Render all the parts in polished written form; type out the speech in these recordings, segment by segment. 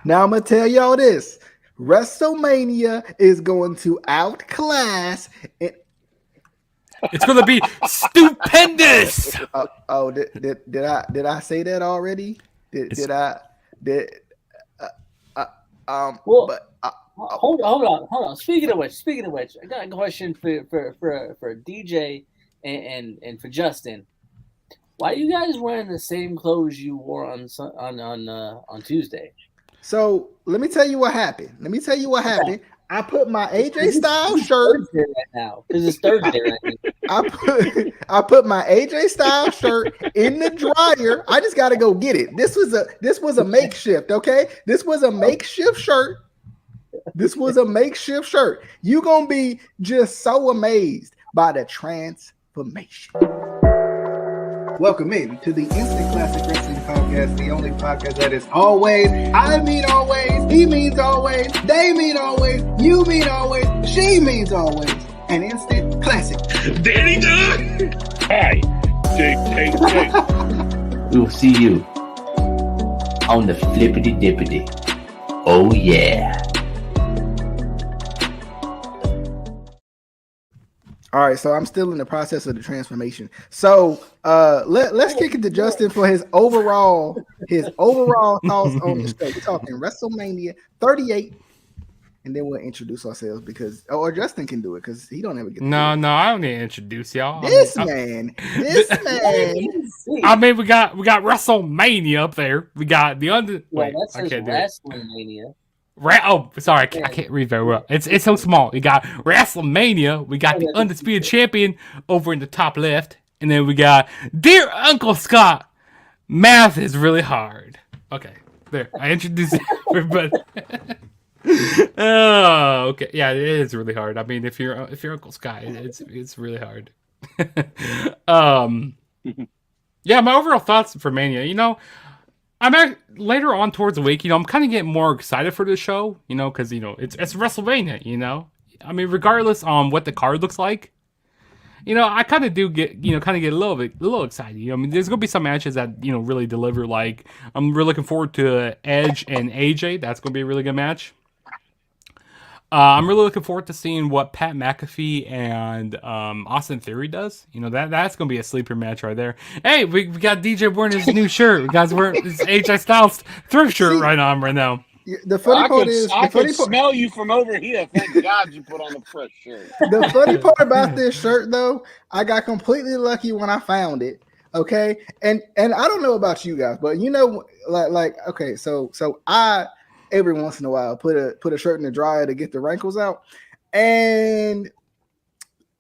Now I'm gonna tell y'all this: WrestleMania is going to outclass. It's going to be stupendous. Did I say that already? Hold on. Speaking of which, I got a question for DJ and for Justin. Why are you guys wearing the same clothes you wore on Tuesday? So let me tell you what happened. I put my AJ Styles shirt. Right now, because it's Thursday right now. I put my AJ Styles shirt in the dryer. I just got to go get it. This was a makeshift. Okay, this was a makeshift shirt. You're gonna be just so amazed by the transformation. Welcome in to the Instant Classic Wrestling Podcast, the only podcast that is always, I mean always, he means always, they mean always, you mean always, she means always, an instant classic. Danny Dunn! Hi, Jake. We'll see you on the flippity dippity. Oh yeah. All right, so I'm still in the process of the transformation. So let's kick it to Justin for his overall thoughts on the show. We're talking WrestleMania 38, and then we'll introduce ourselves or Justin can do it because he don't ever get. No, I don't need to introduce y'all. This man. I mean, we got WrestleMania up there. We got the That's WrestleMania. Sorry, I can't read very well. It's so small. We got WrestleMania. We got the undisputed champion over in the top left, and then we got Dear Uncle Scott. Math is really hard. Okay, there. I introduced everybody. Oh, okay. Yeah, it is really hard. I mean, if you're Uncle Scott, it's really hard. Yeah, my overall thoughts for Mania. I'm later on towards the week, I'm kind of getting more excited for the show, because, it's WrestleMania, I mean, regardless on what the card looks like, I kind of do get, a little excited. I mean, there's going to be some matches that, really deliver. Like, I'm really looking forward to Edge and AJ. That's going to be a really good match. I'm really looking forward to seeing what Pat McAfee and Austin Theory does. That's going to be a sleeper match right there. Hey, we got DJ wearing his new shirt. We guys wearing his AJ Styles thrift shirt right now. The funny part is, I can smell you from over here. Thank God you put on a fresh shirt. The funny part about this shirt, though, I got completely lucky when I found it. Okay, and I don't know about you guys, but okay, so I. Every once in a while, put a shirt in the dryer to get the wrinkles out, and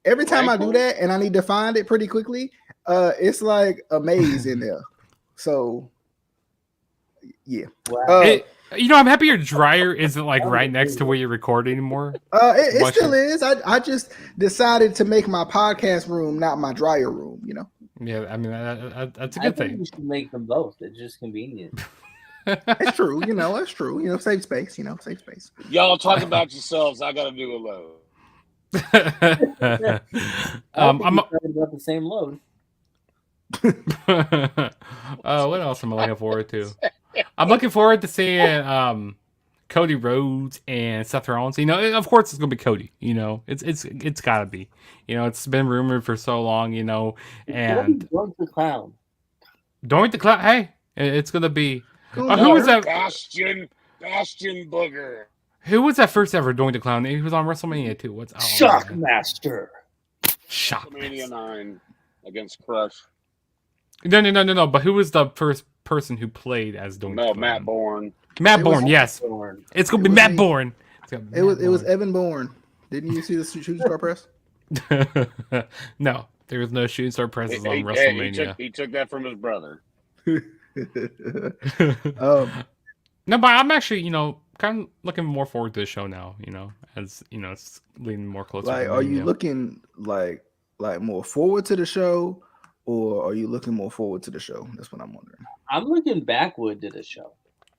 every time I do that, and I need to find it pretty quickly, it's like a maze in there. So, yeah. Wow. I'm happy your dryer isn't like right next to where you record anymore. It still is. I just decided to make my podcast room not my dryer room. Yeah, I mean that's a good thing. You should make them both. It's just convenient. It's true, it's true. Save space, save space. Y'all talk about yourselves. I got to do a load. I'm about the same load. What else am I looking forward to? I'm looking forward to seeing Cody Rhodes and Seth Rollins. Of course it's gonna be Cody. It's gotta be. It's been rumored for so long. And Doink the Clown. Doink the Clown. Hey, it's gonna be. Who was that? Bastion Booger. Who was that first ever Doink the Clown? He was on WrestleMania too. Shockmaster. WrestleMania 9 against Crush. No. But who was the first person who played as Doink the Clown? Matt Bourne. Matt Bourne, yes. It's gonna be Matt Bourne. It was Evan Bourne. Didn't you see the shooting star press? No, there was no shooting star presses on WrestleMania. He took that from his brother. No, but I'm actually, kind of looking more forward to the show now. As it's leaning more closer. Like, are you looking like more forward to the show, or are you looking more forward to the show? That's what I'm wondering. I'm looking backward to the show.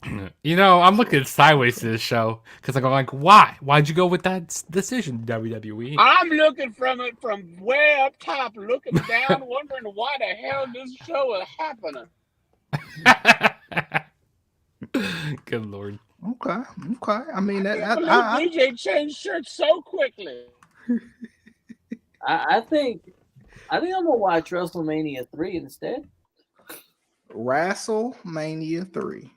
I'm looking sideways to this show because I'm like, why? Why'd you go with that decision, WWE? I'm looking from way up top, looking down, wondering why the hell this show is happening. Good lord. Okay. I mean, I can't believe DJ changed shirts so quickly. I think I'm gonna watch WrestleMania 3 instead. WrestleMania 3.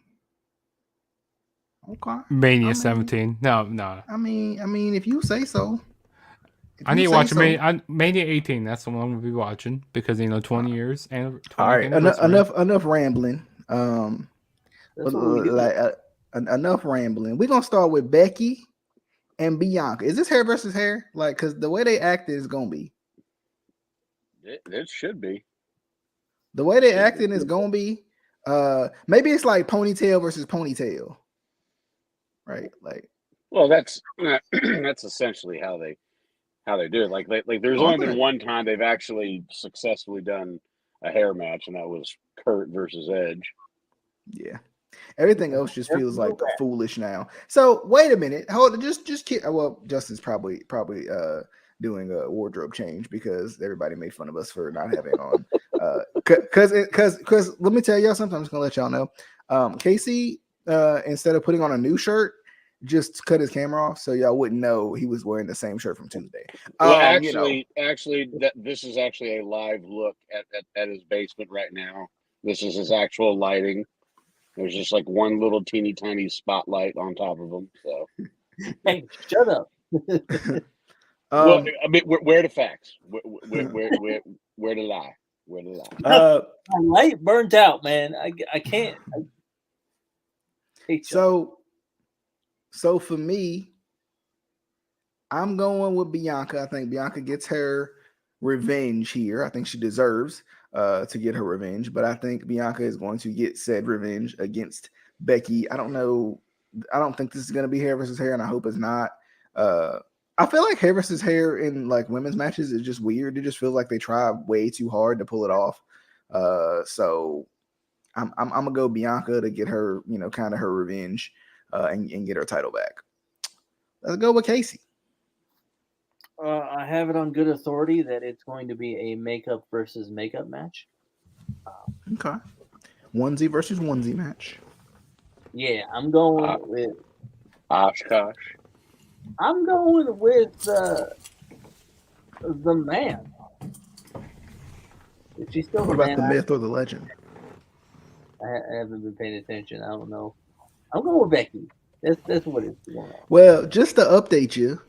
Okay. Mania 17. No. I mean, if you say so. I need to watch Mania 18. That's the one I'm gonna be watching because 20 years and 20 all right. Enough rambling. That's what we do. Enough rambling. We're gonna start with Becky and Bianca. Is this hair versus hair? Like, because the way they acted is gonna be. It should be. The way they acting is gonna be. Maybe it's like ponytail versus ponytail. Right? Like. Well, that's essentially how they do it. Like there's only been one time they've actually successfully done a hair match, and that was Kurt versus Edge. Yeah. Everything else just feels like foolish now. So wait a minute. Hold on. Just well, Justin's probably doing a wardrobe change because everybody made fun of us for not having on. Because let me tell y'all something. I'm just gonna let y'all know. Casey, instead of putting on a new shirt, just cut his camera off so y'all wouldn't know he was wearing the same shirt from Tuesday. Well, actually, this is actually a live look at his basement right now. This is his actual lighting. There's just like one little teeny tiny spotlight on top of him. So, hey, shut up. Well, I mean, where the facts? Where the lie? Where the lie? My light burnt out, man. I can't. So for me, I'm going with Bianca. I think Bianca gets her revenge here. I think she deserves to get her revenge, but I think Bianca is going to get said revenge against Becky. I don't know. I don't think this is going to be hair versus hair, and I hope it's not. I feel like hair versus hair in like women's matches is just weird. It just feels like they try way too hard to pull it off. So I'm gonna go Bianca to get her, kind of her revenge and get her title back. Let's go with Casey. I have it on good authority that it's going to be a makeup versus makeup match. Okay. Onesie versus onesie match. Yeah, I'm going with Oshkosh. I'm going with the man. Is she still what about the myth or the legend? I haven't been paying attention. I don't know. I'm going with Becky. That's what it's going on. Well, just to update you,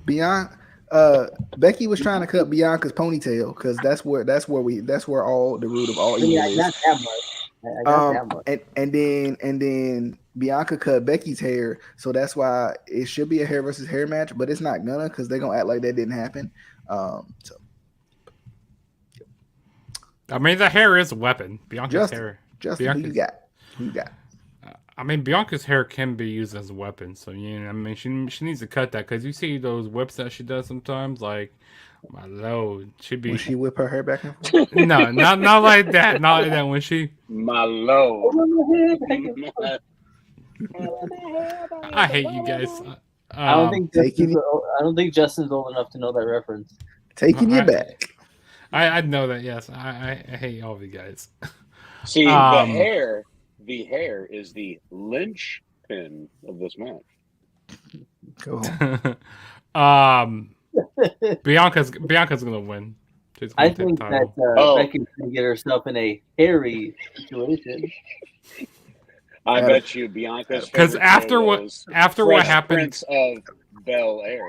Becky was trying to cut Bianca's ponytail because that's where all the root of all evil is. Not that much. I got that much. And then Bianca cut Becky's hair, so that's why it should be a hair versus hair match, but it's not gonna because they're gonna act like that didn't happen. I mean, the hair is a weapon. Bianca's hair. Justin, who you got? I mean, Bianca's hair can be used as a weapon, so she needs to cut that because you see those whips that she does sometimes, like my lord, she'd be. Will she whip her hair back and forth? No, not like that. Not like that. When she. My lord. I hate you guys. I don't think Justin's old enough to know that reference. Taking you back. I know that. Yes, I hate all of you guys. See, the hair is the linchpin of this match. Go on. Bianca's gonna win. I think that Becky's gonna get herself in a hairy situation. I bet you Bianca's because after what happened, Prince of Bel Air.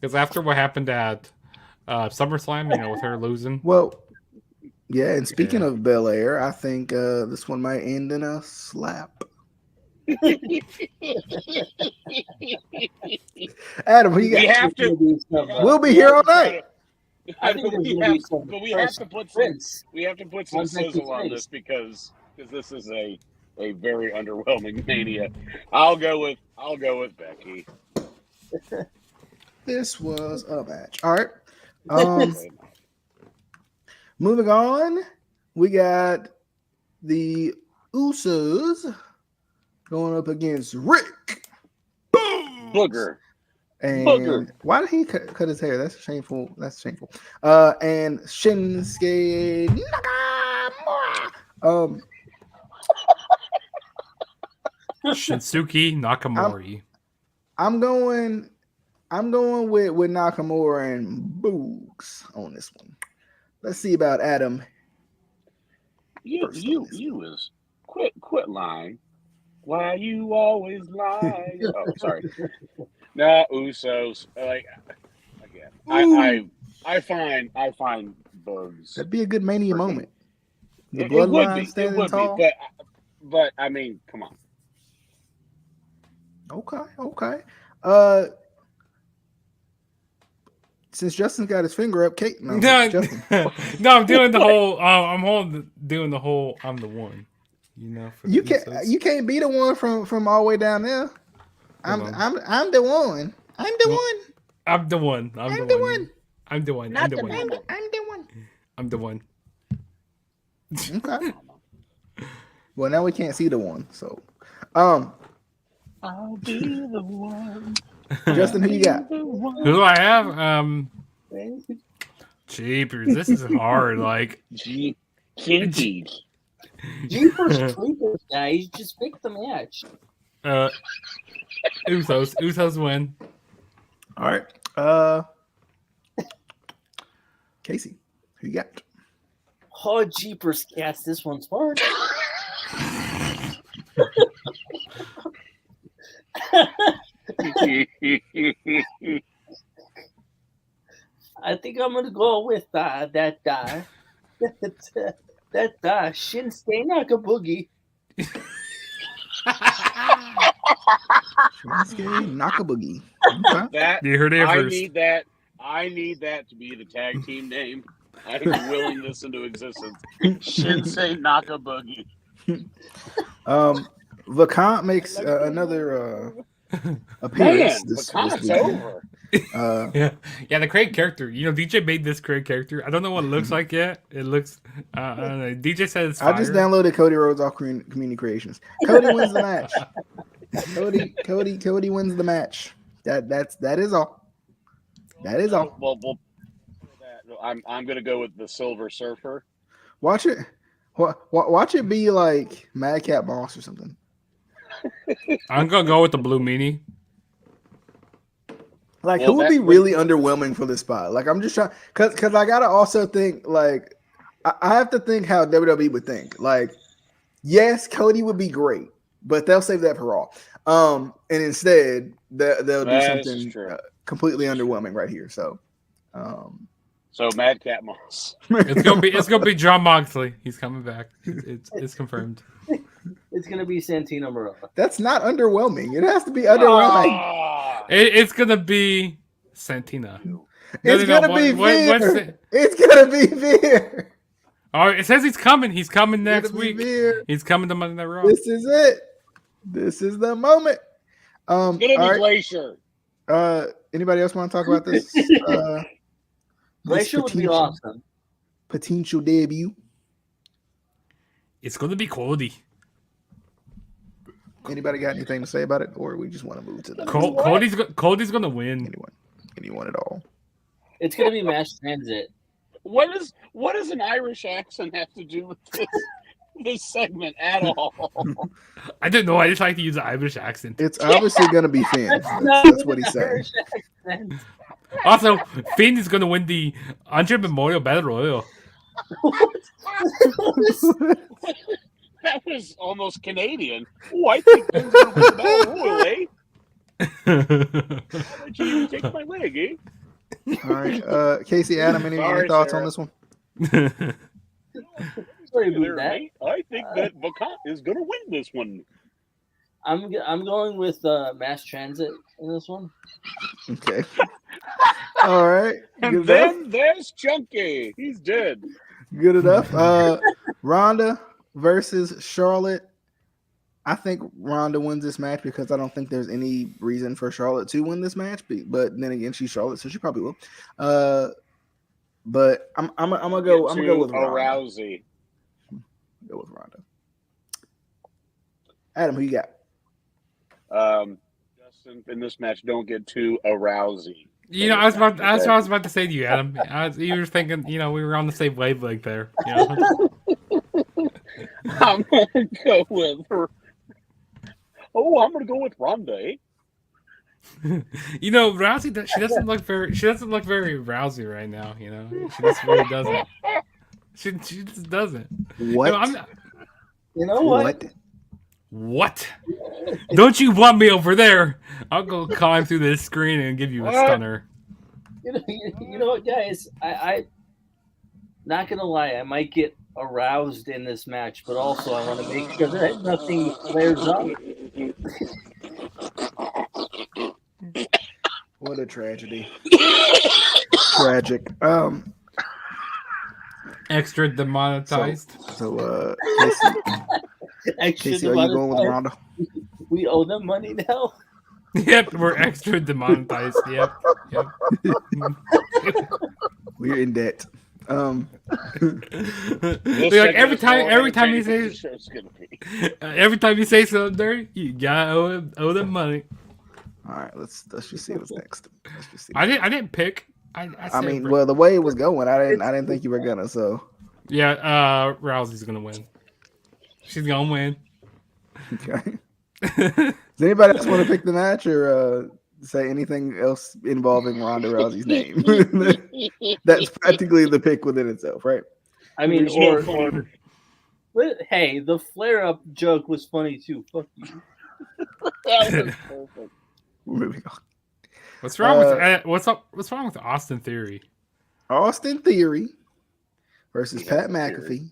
Because after what happened at SummerSlam, with her losing. Well, yeah. And speaking of Bel Air, I think this one might end in a slap. Adam, who you got? We'll be here all night. We have to put some sizzle on this because this is a very underwhelming Mania. I'll go with Becky. This was a match. All right. Moving on, we got the Usos going up against Rick Booger. And Booger. Why did he cut his hair? That's shameful. And Shinsuke Nakamura. Shinsuke Nakamura. I'm going with Nakamura and Boogs on this one. Let's see about Adam. You is quit lying. Why you always lie? Oh, sorry. No, Usos. Like again, I find Bugs. That'd be a good Mania moment. The It would bloodline be. standing It would tall. be. But I mean, come on. Okay. Since Justin got his finger up, Kate. No, Justin. No, I'm doing the whole. Doing the whole. I'm the one. You know, for You the can't. Usos. You can't be the one from all the way down there. I'm the one. I'm the one. I'm the one. I'm the one. I'm the one. I'm the one. I'm the one. Okay. Well, now we can't see the one. So, I'll be the one. Justin, who you got? Who do I have? Jeepers, this is hard. Like, Kinky. Jeepers Creepers, guys. Just pick the match. Usos win. All right. Casey, who you got? Oh, Jeepers cats. This one's hard. I think I'm gonna go with that Shinsuke Nakaboogie. Shinsuke Nakaboogie. Okay. That You heard it I first. need that to be the tag team name. I'm willing this into existence. Shinsei Nakaboogie. Vacant makes another appearance Man, this Vacant's weekend. over. Yeah, the Craig character. You know, DJ made this Craig character. I don't know what it looks like yet. It looks, I don't know. DJ said it's fire. I just downloaded Cody Rhodes off Community Creations. Cody wins the match. Cody wins the match. That is all. That is all. Well, I'm gonna go with the Silver Surfer. Watch it. Watch it be like Madcap Moss or something. I'm gonna go with the Blue Meanie. Like, Well, who would that be would- really underwhelming for this spot? Like, I'm just trying, because I gotta also think, like, I have to think how WWE would think. Like, yes, Cody would be great, but they'll save that for Raw. And instead they'll do That is something true. completely underwhelming right here. So, So Madcap Moss. It's gonna be John Moxley. He's coming back. It's confirmed. It's gonna be Santino Marella. that's not underwhelming. It has to be underwhelming. Ah! It's gonna be Santina. It's gonna be what's Veer. it? It's gonna be Veer. Oh, it says he's coming. He's coming It's next gonna be week. Veer. He's coming to Monday Night Raw. This is it. This is the moment. It's gonna be all right. Glacier. Anybody else want to talk about this? Glacier would be awesome. Potential debut. It's gonna be Cody. Anybody got anything to say about it, or we just want to move to the Cody's gonna win. anyone at all? It's gonna be Mass Transit. What does an Irish accent have to do with this segment at all? I don't know. I just like to use the Irish accent. It's obviously going to be Finn. That's what he's saying. Also, Finn is gonna win the Andre Memorial Battle Royal. That was almost Canadian. Oh, I think Finn's gonna win the Battle Royal, eh? Why don't you even take my leg, eh? All right, Casey, Adam, any Sorry, thoughts Sarah. on this one? Sorry There, about that. mate. I think that Vacant is gonna win this one. I'm going with Mass Transit in this one. Okay. All right. And Good then enough. there's Chunky. He's dead. Good enough. Ronda versus Charlotte. I think Ronda wins this match because I don't think there's any reason for Charlotte to win this match. But then again, she's Charlotte, so she probably will. But I'm gonna go. I'm gonna go with Ronda. Rousey. Go with Ronda. Adam, who you got? Justin, in this match, don't get too arousy. You know, that's what I was about to say to you, Adam. You were thinking, you know, we were on the same wavelength there. You know? I'm gonna go with Oh, I'm gonna go with Ronda. Eh? You know, Rousey. She doesn't look very. She doesn't look very Rousey right now. You know, she just really doesn't. She just doesn't. What? No, You know what? What? Don't you want me over there? I'll go climb through this screen and give you a stunner. You know what, guys? I not gonna lie, I might get aroused in this match, but also I want to make sure that nothing flares up. What a tragedy. Tragic. Extra demonetized. So Extra Casey, are you going with Ronda? We owe them money now. Yep, we're extra demonetized. Yep. We're in debt. Like every time you say something dirty, you gotta owe them money. All right, let's just see what's next. Let's just see. I didn't pick. I mean, well, the way it was going, I didn't think you were gonna. So yeah, Rousey's gonna win. She's gonna win. Okay. Does anybody else want to pick the match or say anything else involving Ronda Rousey's name? That's practically the pick within itself, right? I mean, hey, the flare up joke was funny too. Fuck you. That was perfect. Moving on. What's wrong with what's wrong with Austin Theory? Austin Theory versus Pat McAfee.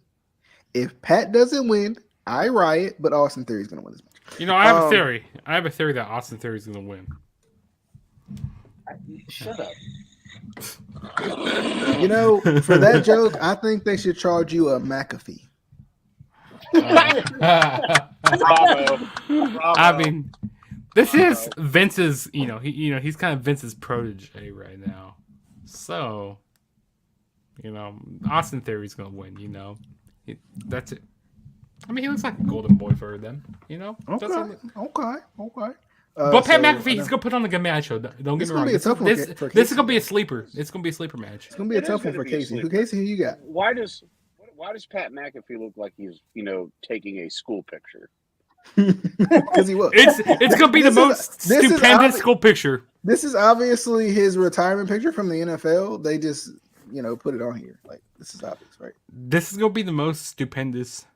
If Pat doesn't win, I riot, but Austin Theory is going to win this match. You know, I have a theory. I have a theory that Austin Theory is going to win. Shut up. You know, for that joke, I think they should charge you a McAfee. Bravo. I mean, this is Vince's. He's kind of Vince's protege right now. So, Austin Theory's going to win. That's it. I mean, he looks like a golden boy for them. Okay. But Pat McAfee, he's gonna put on a good match. Don't get me wrong. This is gonna be a sleeper. It's gonna be a sleeper match. It's gonna be a tough one for Casey. Casey, who you got? Why does Pat McAfee look like he's taking a school picture? Because he was. It's gonna be the most stupendous school picture. This is obviously his retirement picture from the NFL. They just put it on here. Like, this is obvious, right? This is gonna be the most stupendous.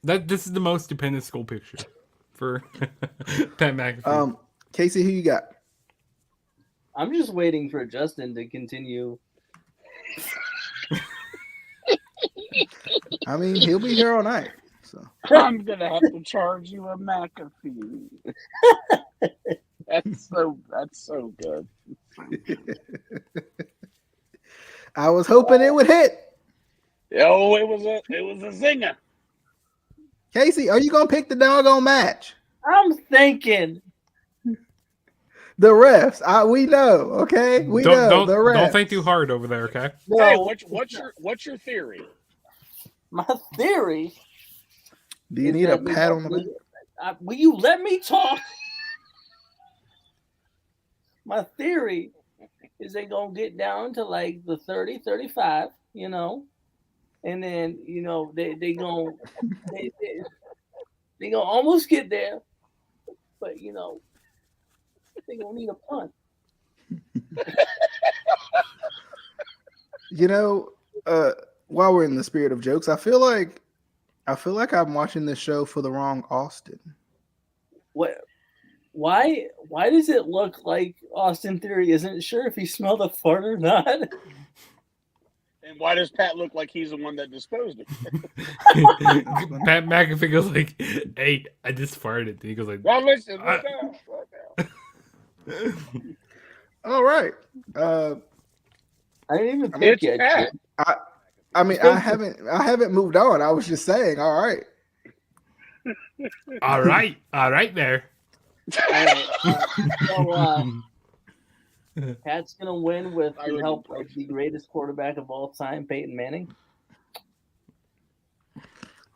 This is the most stupendous school picture for Pat McAfee. Casey, who you got? I'm just waiting for Justin to continue. I mean, he'll be here all night. So I'm gonna have to charge you a McAfee. That's so good. I was hoping it would hit. Oh, it was a zinger. Casey, are you gonna pick the doggone match? I'm thinking the refs. We know, okay? We know the refs. Don't think too hard over there, okay? No. Hey, what's your theory? My theory. Do you need a pat on the back? Will you let me talk? My theory is they gonna get down to like the 30, 35, and then they gonna almost get there, but they gonna need a punt. While we're in the spirit of jokes, I feel like I'm watching this show for the wrong Austin. What? Why does it look like Austin Theory isn't sure if he smelled a fart or not? And why does Pat look like he's the one that disposed of it? Pat McAfee goes like, "Hey, I just farted." And he goes like, "Well, listen, look out." All right. I didn't even pick yet. Pat. I mean, I haven't moved on. I was just saying. All right. All right there. Pat's gonna win with the help of the greatest quarterback of all time, Peyton Manning.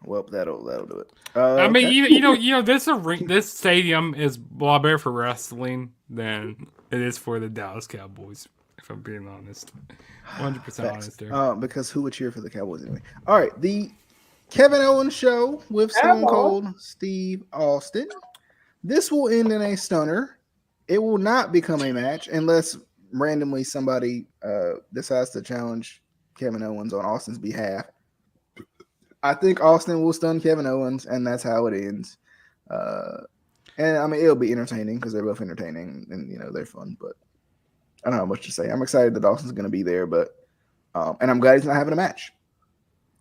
Well, that'll do it. I mean, this stadium is a lot better for wrestling than it is for the Dallas Cowboys. If I'm being honest, 100% honest there. Because who would cheer for the Cowboys anyway? All right, the Kevin Owens show with Stone Cold Steve Austin This will end in a stunner. It will not become a match unless randomly somebody decides to challenge Kevin Owens on Austin's behalf. I think Austin will stun Kevin Owens, and that's how it ends. And I mean, it'll be entertaining because they're both entertaining and they're fun. But I don't know much to say. I'm excited that Austin's going to be there, but and I'm glad he's not having a match.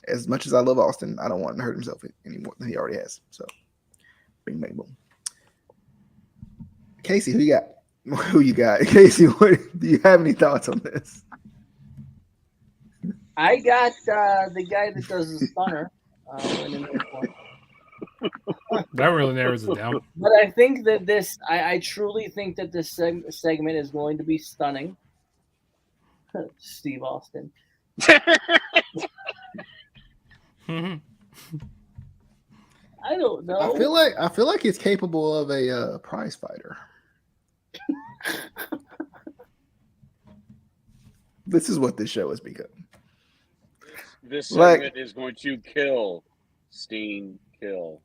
As much as I love Austin, I don't want him to hurt himself any more than he already has. So, bing, bang, boom. Casey, who you got? Who you got? Casey, do you have any thoughts on this? I got the guy that does the stunner. That really narrows it down. But I think that I truly think that this segment is going to be stunning. Steve Austin. Mhm. I don't know. I feel like he's capable of a prize fighter. This is what this show has become. This segment is going to kill Steen. Kill.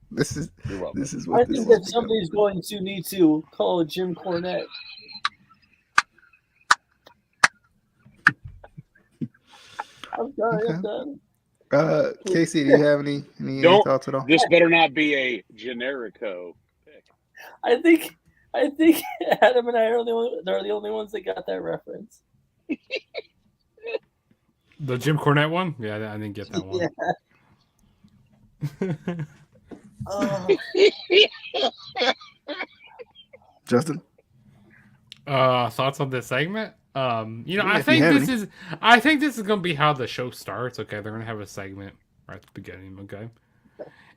This is what I this think is that somebody's going to need to call Jim Cornette. I'm sorry, Okay. I'm done. Casey, do you have any thoughts at all? This better not be a generico pick. I think Adam and I are the only ones that got that reference. The Jim Cornette one? Yeah, I didn't get that one. Justin? Thoughts on this segment? I if think you have this is gonna be how the show starts. Okay, they're gonna have a segment right at the beginning. Okay,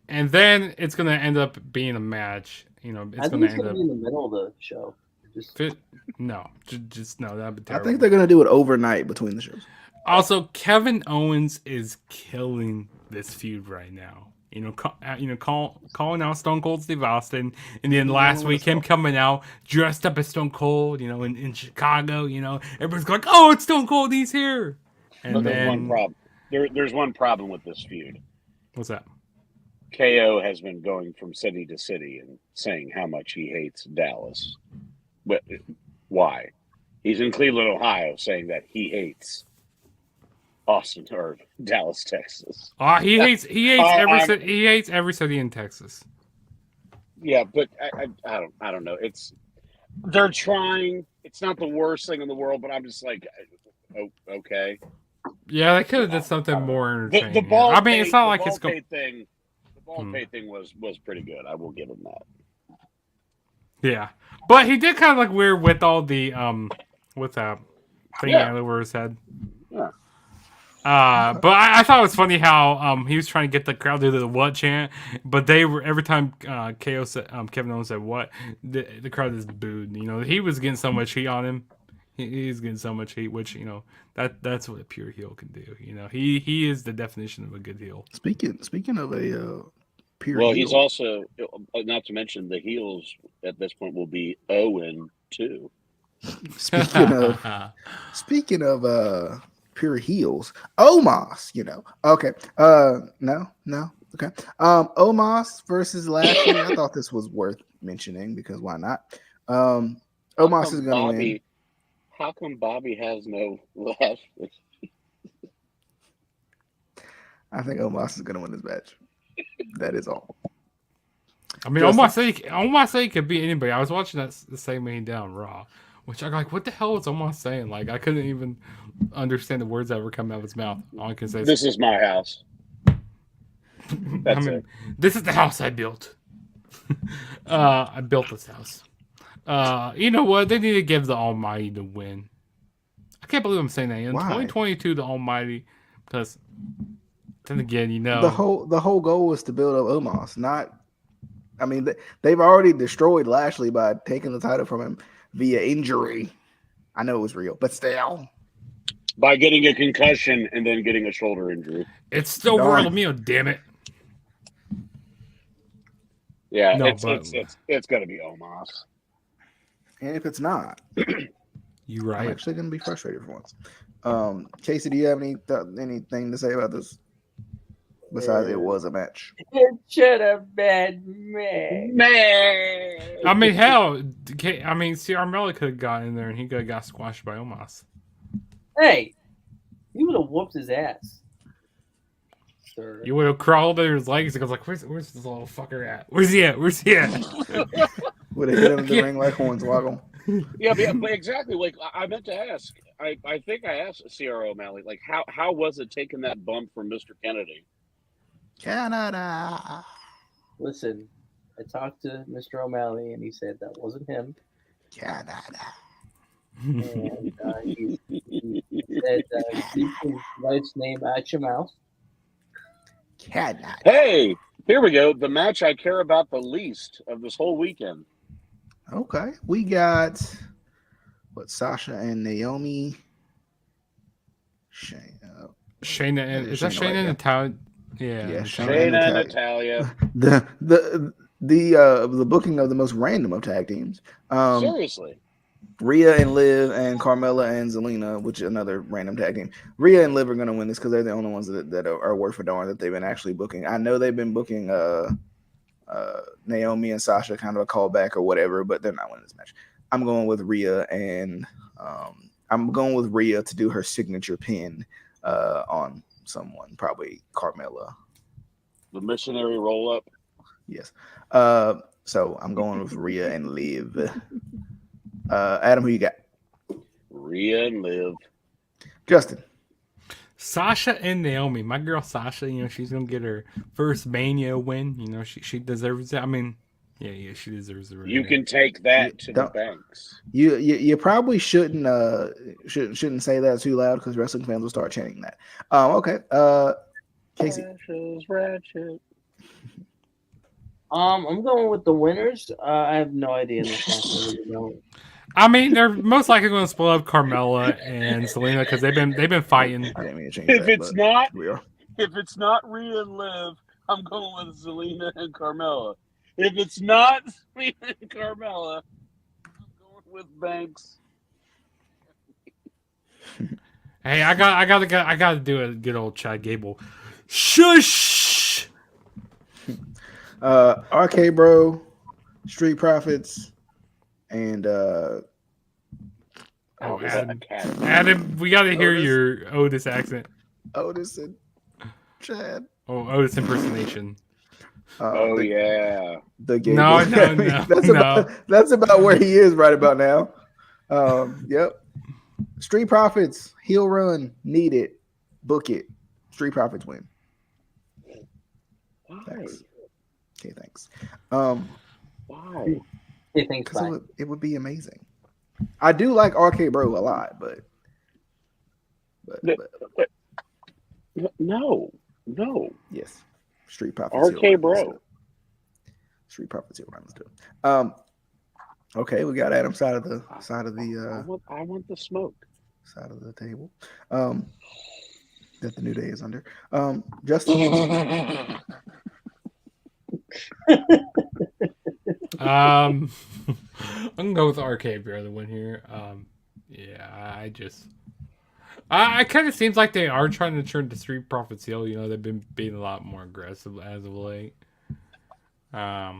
and then it's gonna end up being a match. It's gonna end up be in the middle of the show. No, just no. That'd be I terrible. think they're gonna do it overnight between the shows. Also, Kevin Owens is killing this feud right now. Calling out Stone Cold Steve Austin, and then last week him coming out dressed up as Stone Cold, in Chicago, everybody's going, "Oh, it's Stone Cold, he's here." And But then there's one problem. There's one problem with this feud. What's that? KO has been going from city to city and saying how much he hates Dallas. But why? He's in Cleveland, Ohio, saying that he hates Austin or Dallas, Texas. He hates every city in Texas. Yeah, but I don't know. They're trying. It's not the worst thing in the world, but I'm just like, oh, okay. Yeah, they could have did something more entertaining. The ball. I mean, it's not like it's going. The ball pay thing was pretty good. I will give him that. Yeah, but he did kind of look weird with all the with that thing over his head. Yeah. But I thought it was funny how he was trying to get the crowd to do the what chant, but they were every time KO said, Kevin Owens said what, the crowd just booed. He was getting so much heat on him. He's getting so much heat, which that's what a pure heel can do. He is the definition of a good heel. Speaking of a pure well, heel. he's also, not to mention the heels at this point will be 0-2. Speaking of pure heels, Omos, okay, no, okay, Omos versus Lashley. I thought this was worth mentioning because why not? Omos is gonna win. How come Bobby has no Lashley? I think Omos is gonna win this match. That is all. I mean, Omos say he could beat anybody. I was watching the segment down Raw, which I'm like, what the hell is Omos saying? Like, I couldn't even understand the words that were coming out of his mouth. All I can say is, "This is my house." That's it. This is the house I built. I built this house. You know what? They need to give the Almighty the win. I can't believe I'm saying that. In 2022, the Almighty, because then again, the whole goal was to build up Omos. Not, I mean, they've already destroyed Lashley by taking the title from him via injury. I know it was real, but still. By getting a concussion and then getting a shoulder injury. It's still Royal Meal, damn it. Yeah, it's going to be Omos. And if it's not, you're right. I'm actually going to be frustrated for once. Casey, do you have anything to say about this? Besides, it was a match. It should have been me. Man. I mean, hell, Carmella could have got in there and he could have got squashed by Omos. Hey, you would have whooped his ass. Sir. You would have crawled under his legs and goes like, "Where's this little fucker at? Where's he at? Where's he at?" Would have hit him in the ring like Hornswoggle. Yeah, but exactly. Like I meant to ask. I think I asked CRO O'Malley, like how was it taking that bump from Mr. Kennedy? Canada. Listen, I talked to Mr. O'Malley and he said that wasn't him. Canada. And he said, keep his wife's name out your mouth. Canada. Hey, here we go. The match I care about the least of this whole weekend. Okay, we got Sasha and Naomi. Shayna and is that Shayna, Shayna and right, Natalia? Yeah, Shayna and Natalia. The booking of the most random of tag teams. Seriously. Rhea and Liv and Carmella and Zelina, which is another random tag team. Rhea and Liv are going to win this because they're the only ones that are worth a darn that they've been actually booking. I know they've been booking Naomi and Sasha, kind of a callback or whatever, but they're not winning this match. I'm going with Rhea, and I'm going with Rhea to do her signature pin on someone, probably Carmella. The missionary roll up. Yes. So I'm going with Rhea and Liv. Adam, who you got? Rhea and Liv. Justin. Sasha and Naomi. My girl Sasha, she's gonna get her first Mania win. She deserves it. I mean, yeah, she deserves it. You can take that to the banks. You probably shouldn't say that too loud because wrestling fans will start chanting that. Okay. Casey. Ratchet. I'm going with the winners. I have no idea in this match. I mean, they're most likely going to split up Carmella and Zelina because they've been fighting. I didn't mean to change If that, it's not Rhea and Liv, I'm going with Zelina and Carmella. If it's not Zelina and Carmella, I'm going with Banks. Hey, I got to do a good old Chad Gable. Shush. RK Bro, Street Profits, and Adam, we got to hear your Otis accent. Otis and Chad. Oh, Otis impersonation. Yeah. The game. No. That's about where he is right about now. Yep. Street Profits, heel run, need it, book it. Street Profits win. Thanks. Okay, thanks. Why? Because it would be amazing. I do like RK Bro a lot, but no. Yes, Street Profits. RK Bro. Street Profits. Let's do it. Okay, we got Adam's side of the I want the smoke. Side of the table. That the New Day is under. Justin. I'm gonna go with RK Bro the win here. Yeah, I kind of seems like they are trying to turn the Street Profits heel. They've been being a lot more aggressive as of late. Yeah,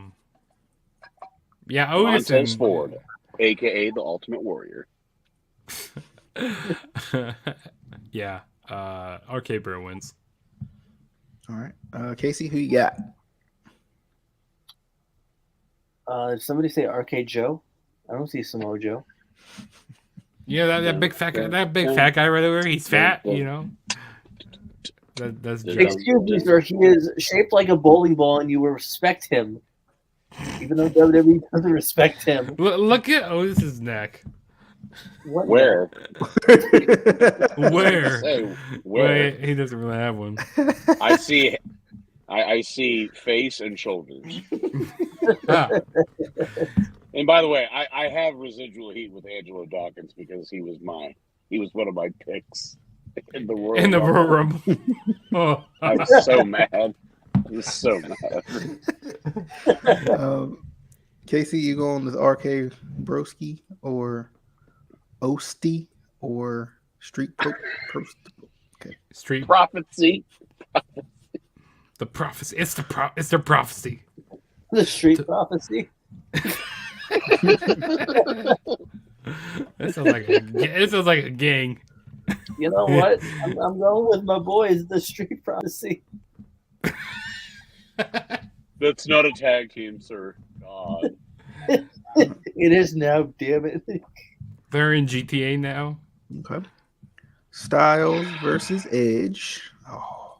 Otis Montez Ford, aka the Ultimate Warrior. Yeah, RK Bro wins. All right, Casey, who you got? Did somebody say RK Joe? I don't see Samoa Joe. Yeah, that big fat guy right over. He's fat, That's Excuse me, sir. He is shaped like a bowling ball, and you will respect him, even though WWE doesn't respect him. Look at Otis's neck. Where? Where? Where? He doesn't really have one. I see face and shoulders. Ah. And by the way, I have residual heat with Angelo Dawkins because he was one of my picks in the Royal Rumble. Oh. I was so mad. I was so mad. Casey, you going with RK Broski or Osty or Street Pro? Okay. Street Prophecy. The prophecy. It's their prophecy. The Street Prophecy. It sounds like a gang. You know what? I'm going with my boys, the Street Prophecy. That's not a tag team, sir. God. It is now, damn it. They're in GTA now. Okay. Styles versus Edge. Oh,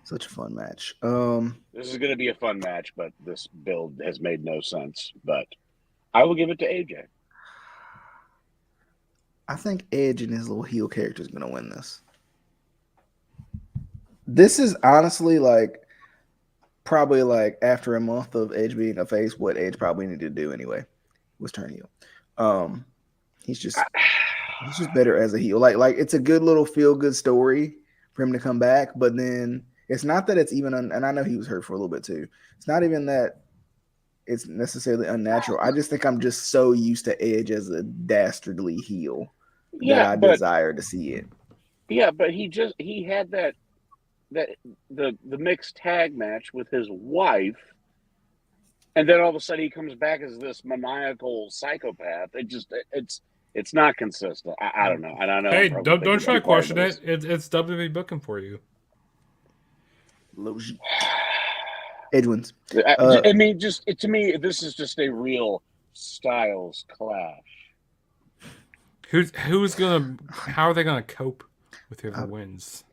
such a fun match. This is going to be a fun match, but this build has made no sense. But I will give it to AJ. I think Edge and his little heel character is going to win this. This is honestly probably after a month of Edge being a face, what Edge probably needed to do anyway was turn heel. He's just better as a heel. Like it's a good little feel good story for him to come back, but then it's not that it's even and I know he was hurt for a little bit too. It's not even that it's necessarily unnatural. I just think I'm just so used to Edge as a dastardly heel that I desire to see it. Yeah, but he had that the mixed tag match with his wife, and then all of a sudden he comes back as this maniacal psychopath. It's not consistent. I don't know. I don't know. Hey, don't try to question it. It's WWE booking for you. Edge wins. I mean, to me, this is just a real Styles clash. How are they gonna cope with whoever wins?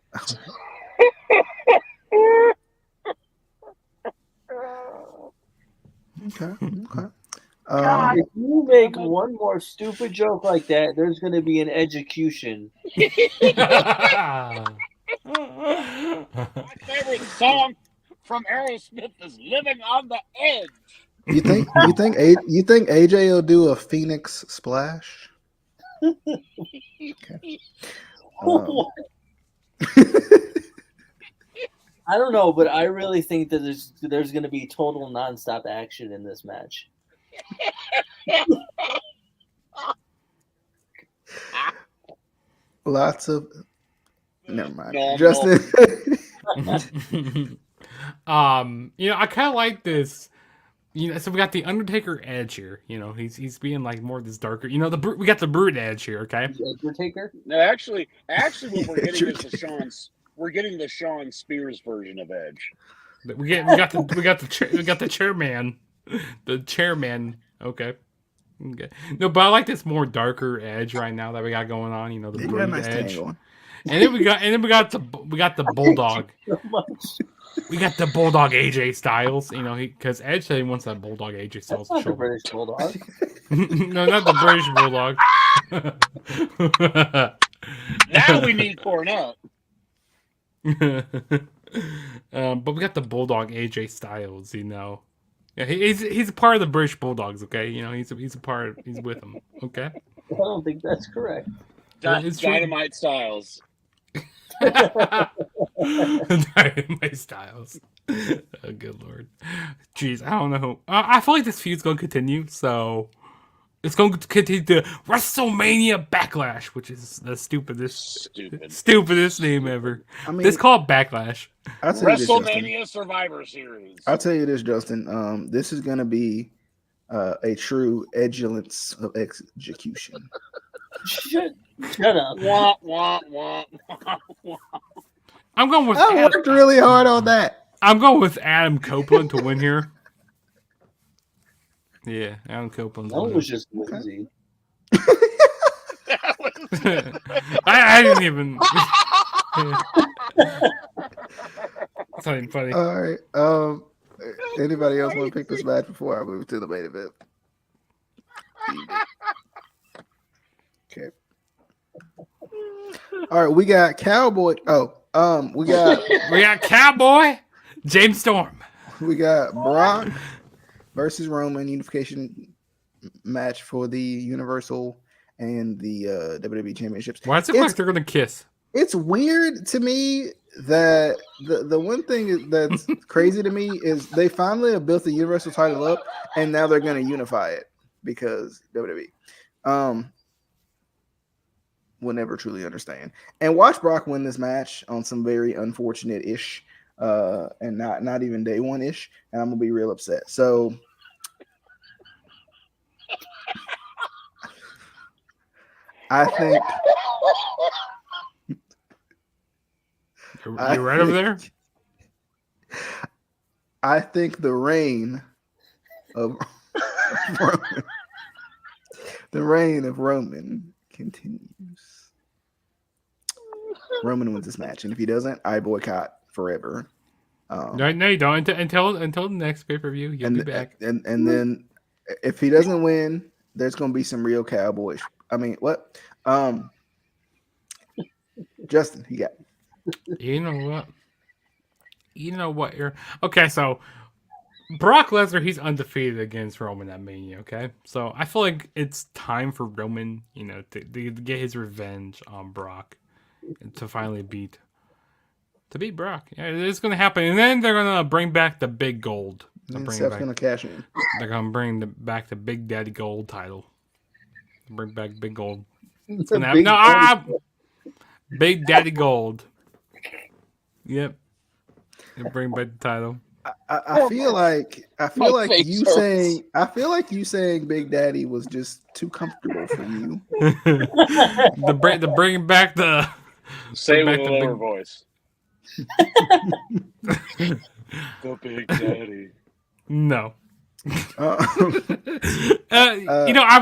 Okay. If you make one more stupid joke like that, there's going to be an execution. My favorite song from Aerosmith is "Living on the Edge." You think AJ will do a Phoenix splash? Okay. I don't know, but I really think that there's going to be total nonstop action in this match. Lots of. Never mind, No, Justin. I kind of like this. So we got the Undertaker Edge here. He's being like more this darker. We got the Brute Edge here. Okay. Undertaker? No, actually, what we're getting is we're getting the Sean Spears version of Edge. We got the chairman, the chairman. Okay. No, but I like this more darker Edge right now that we got going on. The Brute nice Edge. tangle. And then we got the Bulldog. We got the Bulldog AJ Styles, because Edge said he wants that Bulldog AJ Styles. That's not the British Bulldog. No, not the British Bulldog. Now we need Cornette. But we got the Bulldog AJ Styles. Yeah, he's a part of the British Bulldogs. Okay, he's with them. Okay. I don't think that's correct. Dynamite Styles. Dynamite Styles. Oh, good lord. Jeez, I don't know. I feel like this feud's going to continue, so it's going to continue to WrestleMania Backlash, which is the stupidest name ever. I mean, it's called Backlash. WrestleMania Survivor Series. I'll tell you this, Justin. This is going to be a true edulence of execution. Shut up. Wah, wah, wah, wah, wah. I'm going with. I worked really hard on that. I'm going with Adam Copeland to win here. Yeah, Adam Copeland. That was just lazy. I didn't even. It's not even funny. All right. Anybody else want to pick this match before I move to the main event? Okay. All right, we got Cowboy. We got Cowboy James Storm. We got Brock versus Roman unification match for the Universal and the WWE Championships. Why does it look like they're gonna kiss? It's weird to me that the one thing that's crazy to me is they finally have built the Universal title up, and now they're gonna unify it because WWE. Will never truly understand. And watch Brock win this match on some very unfortunate-ish and not even day one ish, and I'm gonna be real upset. So I think You right over there? I think the reign of Roman, the reign of Roman continues. Roman wins this match, and if he doesn't, I boycott forever. No, you don't. Until the next pay-per-view, you'll be back. And then if he doesn't win, there's gonna be some real cowboys. I mean, what? Justin, he got. You know what? Okay, so Brock Lesnar, he's undefeated against Roman at Mania. Okay, so I feel like it's time for Roman, to get his revenge on Brock, and to finally beat Brock. Yeah, it's gonna happen, and then they're gonna bring back the big gold. Seth's gonna cash in. They're gonna bring back the Big Daddy Gold title. Bring back Big Gold. It's gonna happen. Big Daddy Gold. Yep. And bring back the title. I feel like you saying Big Daddy was just too comfortable for you. the bringing back the say with a lower voice. The Big Daddy. No. I'd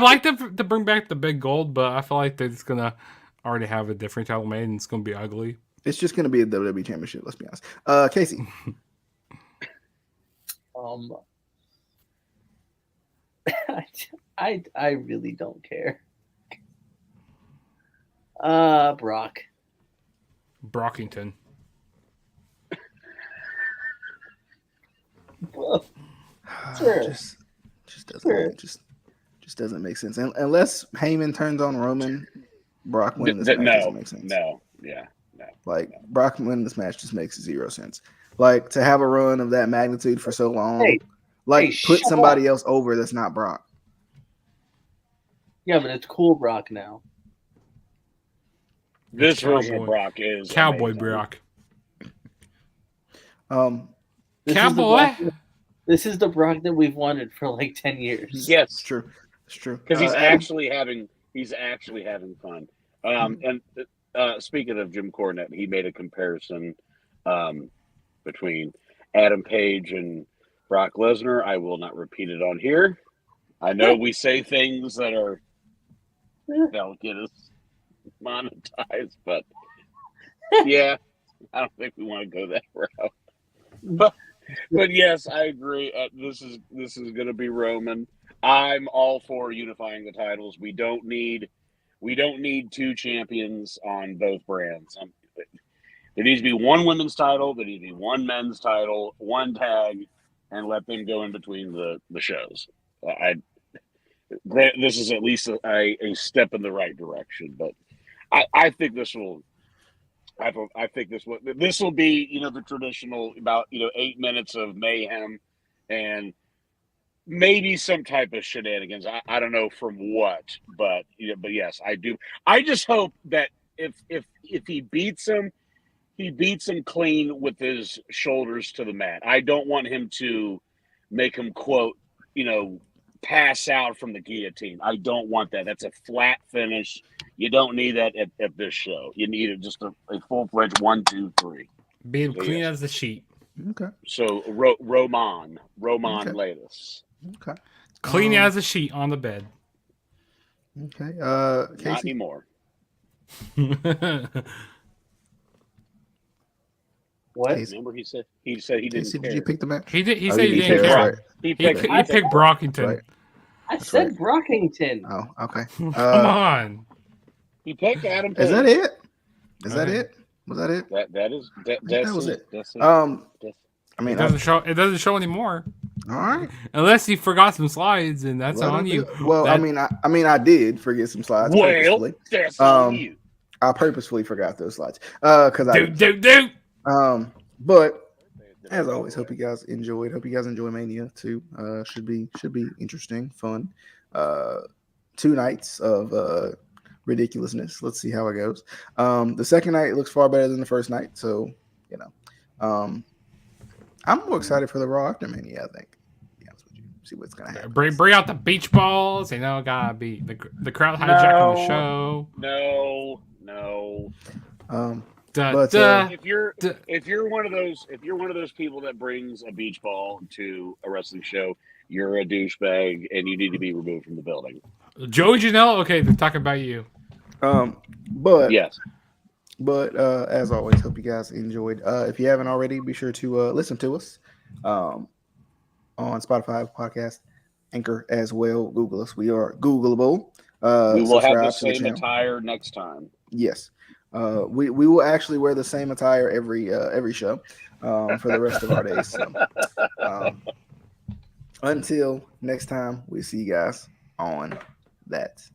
like to bring back the Big Gold, but I feel like they're just gonna already have a different title made, and it's gonna be ugly. It's just gonna be a WWE Championship. Let's be honest. Casey. I really don't care. Brock. Brockington. Well, sure. Just doesn't make sense. And unless Heyman turns on Roman, Brock winning this match doesn't make sense. No. Brock winning this match just makes zero sense. Like, to have a run of that magnitude for so long, put somebody else over that's not Brock. Yeah, but it's cool Brock now. This version of Brock is Cowboy amazing. Brock. Cowboy. This is the Brock that we've wanted for like 10 years. Yes, It's true. because he's actually having fun. And speaking of Jim Cornette, he made a comparison between Adam Page and Brock Lesnar. I will not repeat it on here. I know we say things that that'll get us monetized, but yeah, I don't think we want to go that route. But yes, I agree. This is going to be Roman. I'm all for unifying the titles. We don't need two champions on both brands. There needs to be one women's title. There needs to be one men's title, one tag, and let them go in between the shows. This is at least a step in the right direction. But I think this will. I think this will be the traditional about 8 minutes of mayhem and maybe some type of shenanigans. I don't know from what, but yes, I do. I just hope that if he beats him clean with his shoulders to the mat. I don't want him to make him quote pass out from the guillotine. I don't want that. That's a flat finish. You don't need that at this show. You need just a full-fledged 1, 2, 3. Being clean as the sheet. Okay. So Roman Latus. Okay. Clean as a sheet on the bed. Okay. Casey? Not anymore. What? Casey. Remember he said he didn't Casey, care. did you pick the match? He did. He Oh, said you he did didn't care, care. right. He He picked Brockington. Right. I said Brockington. Oh, okay. Come on. He picked Adam Page. Is that it? Is Okay. that it? Was that it? That was it. That's I mean, It doesn't show anymore. all right. Unless you forgot some slides, and that's on you. Well, I mean, I did forget some slides. Purposefully. That's on you. I purposefully forgot those slides because Do. But as always, hope you guys enjoyed. Hope you guys enjoy Mania too. Should be interesting, fun. 2 nights of ridiculousness. Let's see how it goes. The second night looks far better than the first night, so I'm more excited for the Raw after Mania. I think. To be honest with you, see what's gonna happen. Bring out the beach balls. You know, gotta be the crowd hijacking the show. No. But If you're one of those people that brings a beach ball to a wrestling show, you're a douchebag and you need to be removed from the building. Joey Janelle, okay, they're talking about you. But yes. But as always, hope you guys enjoyed. If you haven't already, be sure to listen to us on Spotify, podcast, Anchor as well. Google us. We are Googleable. We will have the subscribe to the same channel. attire next time. Yes. We will actually wear the same attire every show for the rest of our days. So, until next time, we see you guys on that.